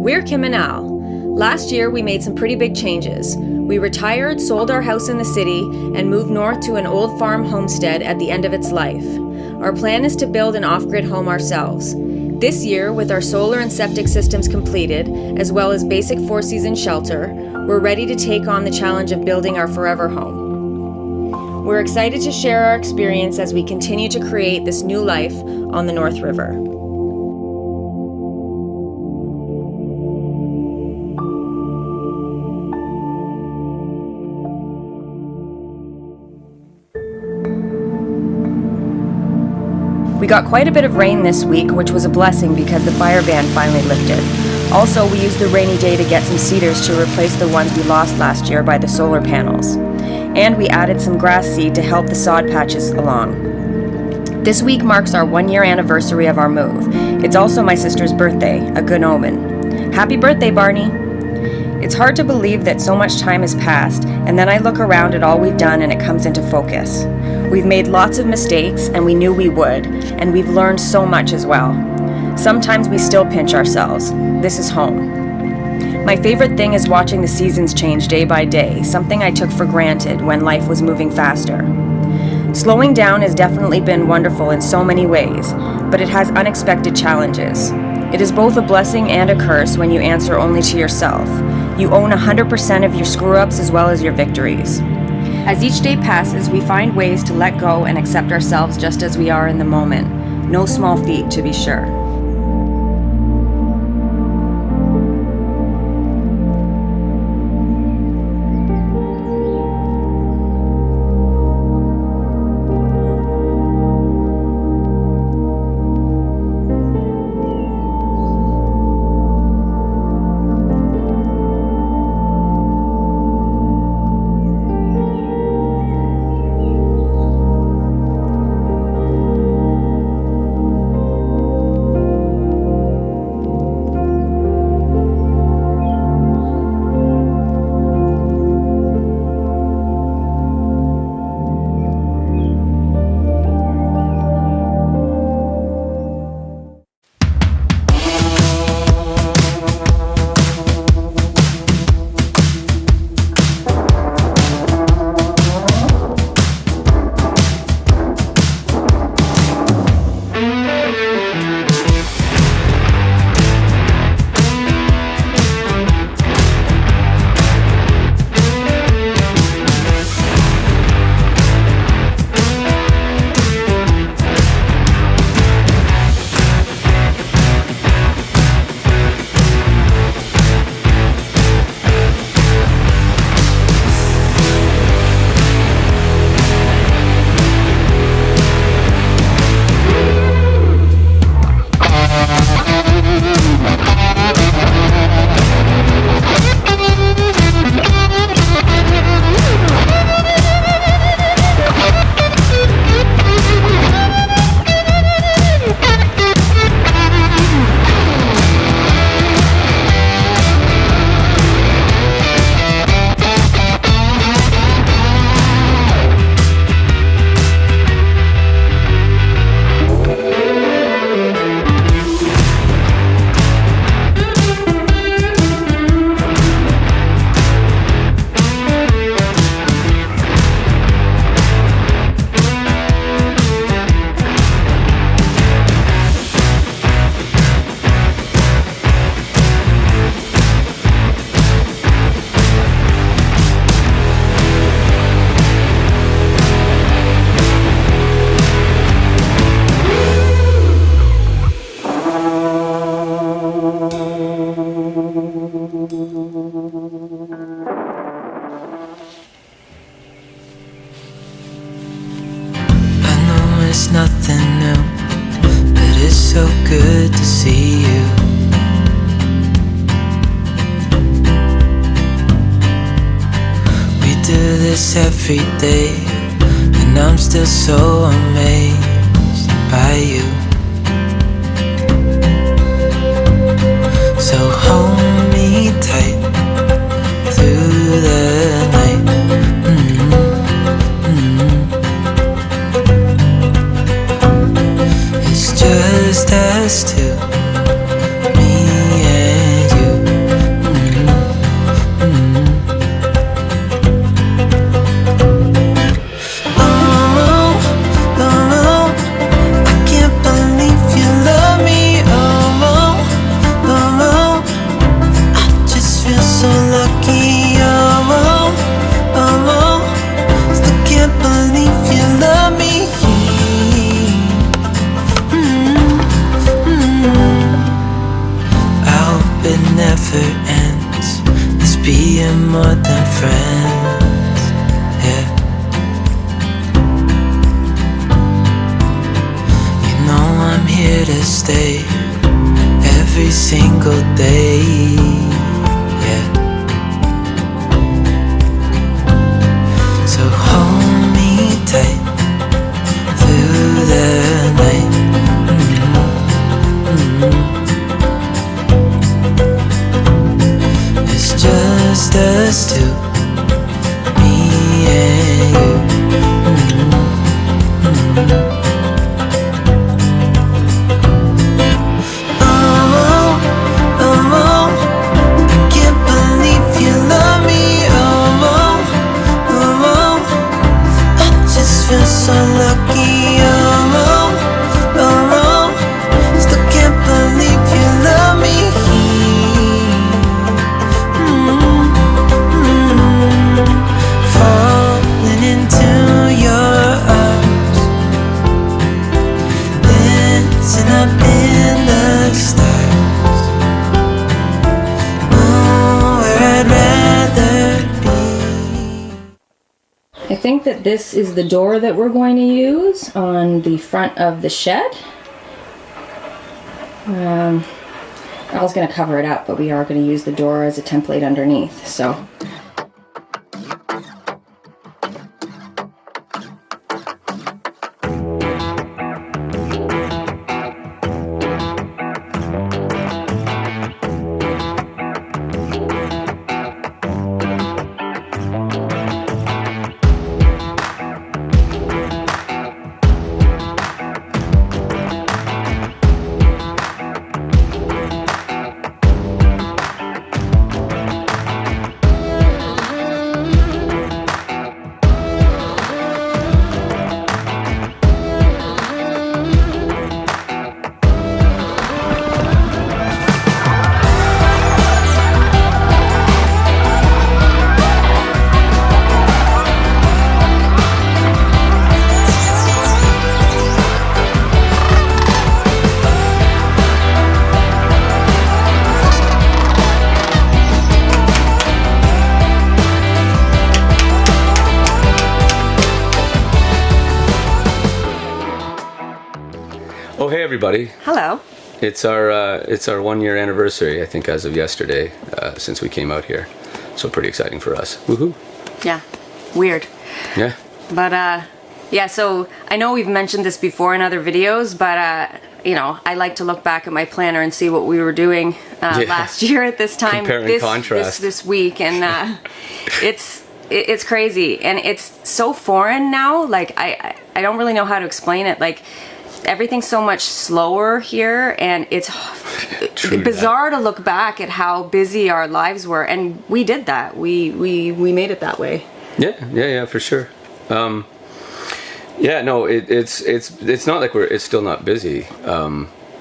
We're Kim and Al. Last year, we made some pretty big changes. We retired, sold our house in the city, and moved north to an old farm homestead at the end of its life. Our plan is to build an off-grid home ourselves. This year, with our solar and septic systems completed, as well as basic four-season shelter, we're ready to take on the challenge of building our forever home. We're excited to share our experience as we continue to create this new life on the North River. We got quite a bit of rain this week, which was a blessing because the fire ban finally lifted. Also, we used the rainy day to get some cedars to replace the ones we lost last year by the solar panels. And we added some grass seed to help the sod patches along. This week marks our 1-year anniversary of our move. It's also my sister's birthday, a good omen. Happy birthday, Barney! It's hard to believe that so much time has passed, and then I look around at all we've done and it comes into focus. We've made lots of mistakes, and we knew we would, and we've learned so much as well. Sometimes we still pinch ourselves. This is home. My favorite thing is watching the seasons change day by day, something I took for granted when life was moving faster. Slowing down has definitely been wonderful in so many ways, but it has unexpected challenges. It is both a blessing and a curse when you answer only to yourself. You own 100% of your screw-ups as well as your victories. As each day passes, we find ways to let go and accept ourselves just as we are in the moment. No small feat, to be sure. It's nothing new, but it's so good to see you. We do this every day, and I'm still so amazed by you. So hold me tight through the night. It's just us two, me and you. more than friends, yeah. You know I'm here to stay every single day, yeah. So hold me tight through the night. It's just us two, me and you. Oh, oh, oh, I can't believe you love me. Oh, oh, oh, oh, I just feel so lucky. Oh, oh, oh, oh, still can't believe you love me. Falling into your arms, dancing up in the stars. Oh, where I'd rather be. I think that this is the door that we're going to use on the front of the shed. I was going to cover it up, but we are going to use the door as a template underneath. So. Oh, hey everybody! Hello. It's our 1 year anniversary, I think, as of yesterday, since we came out here. So pretty exciting for us. Woohoo! Yeah. Weird. Yeah. But yeah, so I know we've mentioned this before in other videos, but you know, I like to look back at my planner and see what we were doing last year at this time, Compare and contrast. this week, and it's crazy, and it's so foreign now. Like I don't really know how to explain it. Like everything's so much slower here, and it's bizarre to look back at how busy our lives were, and we did that. We made it that way. Yeah, for sure. Yeah, no, it's not like it's still not busy.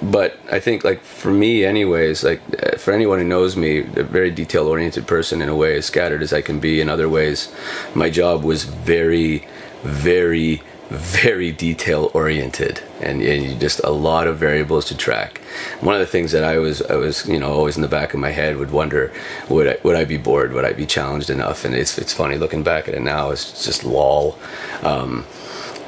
But I think, like, for me anyways, like for anyone who knows me, a very detail oriented person in a way, as scattered as I can be in other ways, my job was very, very, very detail oriented, and just a lot of variables to track. One of the things that I was always in the back of my head would wonder, would I be bored, would I be challenged enough? And it's funny looking back at it now, it's just lol.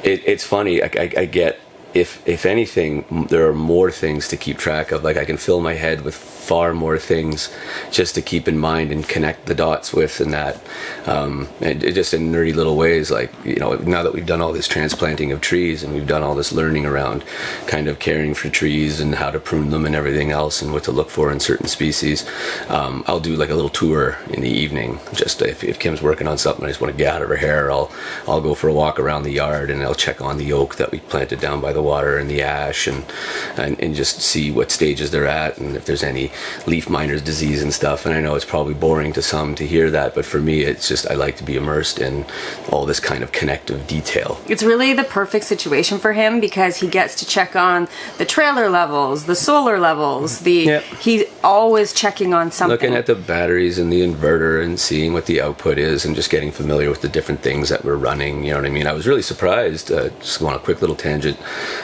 It's funny, I get, if anything, there are more things to keep track of. Like, I can fill my head with far more things just to keep in mind and connect the dots with, and that, and it just in nerdy little ways. Like, now that we've done all this transplanting of trees, and we've done all this learning around kind of caring for trees and how to prune them and everything else, and what to look for in certain species, I'll do like a little tour in the evening. Just if Kim's working on something, I just want to get out of her hair, I'll go for a walk around the yard, and I'll check on the oak that we planted down by the water, and the ash, and just see what stages they're at, and if there's any leaf miner's disease and stuff. And I know it's probably boring to some to hear that, but for me, it's just, I like to be immersed in all this kind of connective detail. It's really the perfect situation for him, because he gets to check on the trailer levels, the solar levels, he's always checking on something. Looking at the batteries and the inverter and seeing what the output is, and just getting familiar with the different things that we're running, you know what I mean? I was really surprised, just going on a quick little tangent,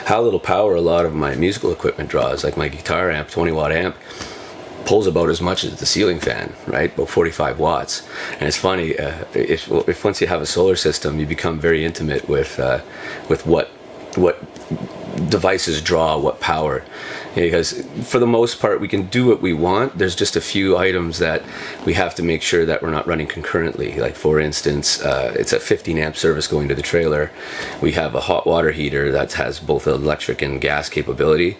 how little power a lot of my musical equipment draws. Like my guitar amp, 20 watt amp, pulls about as much as the ceiling fan, right? About 45 watts. And it's funny, if once you have a solar system, you become very intimate with what devices draw what power, because for the most part we can do what we want. There's just a few items that we have to make sure that we're not running concurrently. Like for instance, it's a 15 amp service going to the trailer. We have a hot water heater that has both electric and gas capability.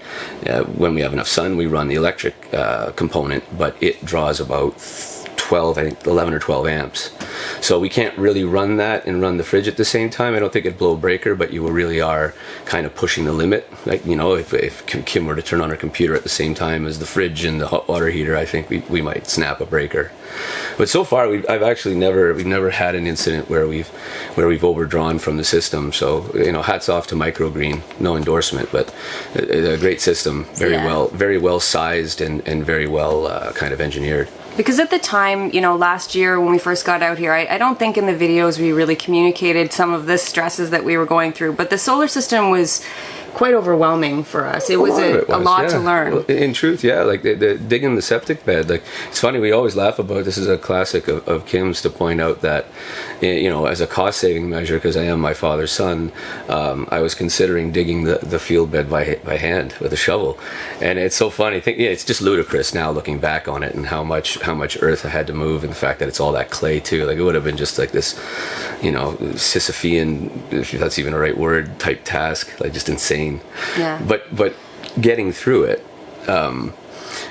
When we have enough sun, we run the electric component, but it draws about 12, I think 11 or 12 amps. So we can't really run that and run the fridge at the same time. I don't think it'd blow a breaker, but you really are kind of pushing the limit. Like, you know, if Kim were to turn on her computer at the same time as the fridge and the hot water heater, I think we might snap a breaker. But so far, we've never had an incident where we've overdrawn from the system. So, you know, hats off to Microgreen. No endorsement, but a great system, very well sized and very well kind of engineered. Because at the time, you know, last year when we first got out here, I don't think in the videos we really communicated some of the stresses that we were going through, but the solar system was quite overwhelming for us. It was a lot to learn. Well, in truth, yeah, like the digging the septic bed. Like, it's funny, we always laugh about this. Is a classic of Kim's, to point out that, you know, as a cost saving measure, because I am my father's son, I was considering digging the field bed by hand with a shovel, and it's so funny. It's just ludicrous now looking back on it, and how much earth I had to move, and the fact that it's all that clay too. Like, it would have been just like this, you know, Sisyphean, if that's even a right word, type task, like just insane. Yeah. But getting through it,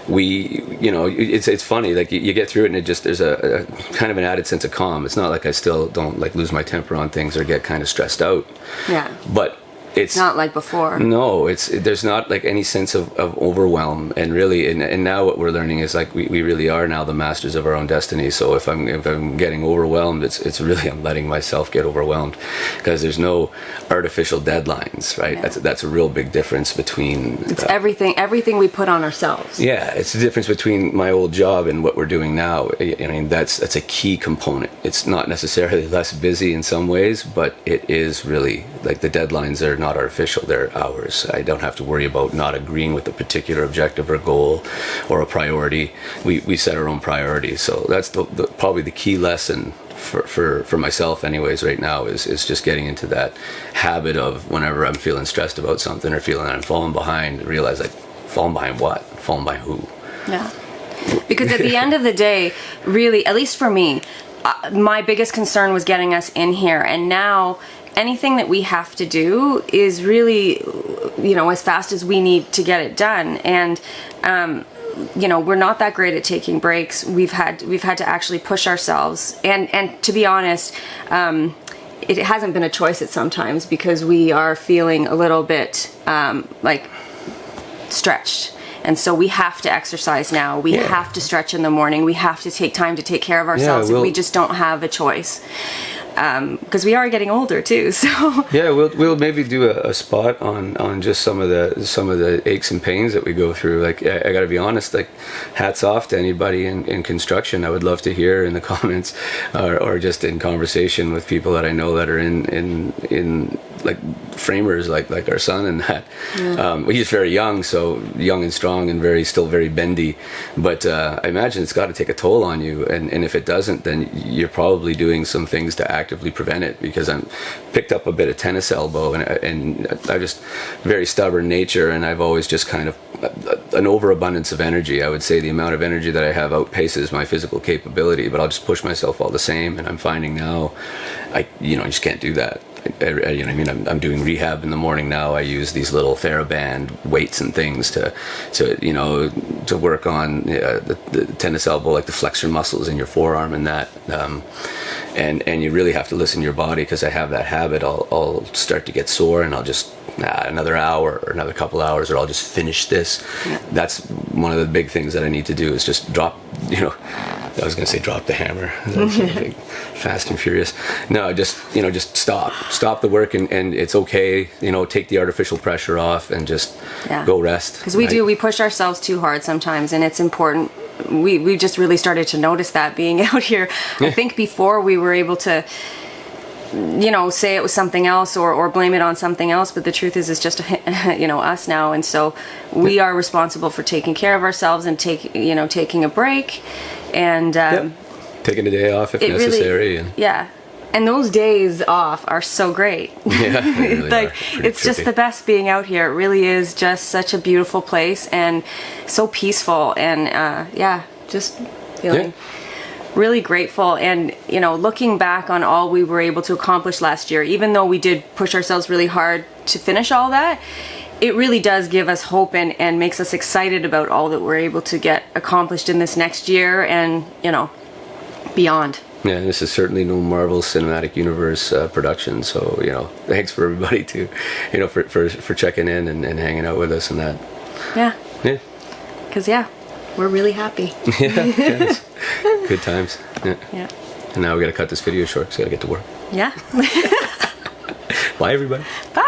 it's funny, like you get through it and there's a kind of an added sense of calm. It's not like I still don't like lose my temper on things or get kind of stressed out. Yeah. But it's not like before. No, there's not like any sense of overwhelm, and really, and now what we're learning is like we really are now the masters of our own destiny. So if I'm getting overwhelmed, it's really, I'm letting myself get overwhelmed, because there's no artificial deadlines, right? Yeah. That's a real big difference between it's everything we put on ourselves. Yeah, it's the difference between my old job and what we're doing now. I mean, that's a key component. It's not necessarily less busy in some ways, but it is really like the deadlines are not artificial, they're ours. I don't have to worry about not agreeing with a particular objective or goal or a priority. We set our own priorities. So that's probably the key lesson for myself anyways right now is just getting into that habit of, whenever I'm feeling stressed about something or feeling that I'm falling behind, realize, like, falling behind what? Falling behind who? Yeah. Because at the end of the day, really, at least for me, my biggest concern was getting us in here, and now anything that we have to do is really, you know, as fast as we need to get it done. And you know, we're not that great at taking breaks. We've had to actually push ourselves, and to be honest, it hasn't been a choice at sometimes, because we are feeling a little bit like stretched. And so we have to exercise now. We have to stretch in the morning. We have to take time to take care of ourselves. We just don't have a choice. Because we are getting older too, so yeah, we'll maybe do a spot on just some of the aches and pains that we go through. Like, I got to be honest, like, hats off to anybody in construction. I would love to hear in the comments or just in conversation with people that I know that are in like framers like our son and that. Yeah. He's very young, so young and strong and still very bendy, but I imagine it's got to take a toll on you, and if it doesn't, then you're probably doing some things to actively prevent it. Because I'm picked up a bit of tennis elbow, and I just very stubborn nature, and I've always just kind of an overabundance of energy. I would say the amount of energy that I have outpaces my physical capability, but I'll just push myself all the same, and I'm finding now I just can't do that. You know what I mean? I'm doing rehab in the morning now. I use these little TheraBand weights and things to work on the tennis elbow, like the flexor muscles in your forearm and that. And you really have to listen to your body, because I have that habit. I'll start to get sore, and I'll just another hour or another couple hours, or I'll just finish this. Yeah. That's one of the big things that I need to do, is just drop. I was going to say drop the hammer. Fast and Furious. No, just stop the work, and it's okay. Take the artificial pressure off and just go rest. Because we push ourselves too hard sometimes, and it's important. We just really started to notice that being out here. I think before we were able to say it was something else or blame it on something else, but the truth is it's just us now, and so we are responsible for taking care of ourselves and taking a break and taking a day off if necessary. And those days off are so great. Yeah, they really like are. it's just the best being out here. It really is just such a beautiful place and so peaceful, and just feeling really grateful. And looking back on all we were able to accomplish last year, even though we did push ourselves really hard to finish all that, it really does give us hope and makes us excited about all that we're able to get accomplished in this next year and beyond. Yeah, this is certainly no Marvel Cinematic Universe production, so thanks for everybody to for checking in and hanging out with us and that. Yeah because we're really happy. Yes. Good times. Yeah. And now we got to cut this video short because I got to get to work. Yeah. Bye everybody. Bye.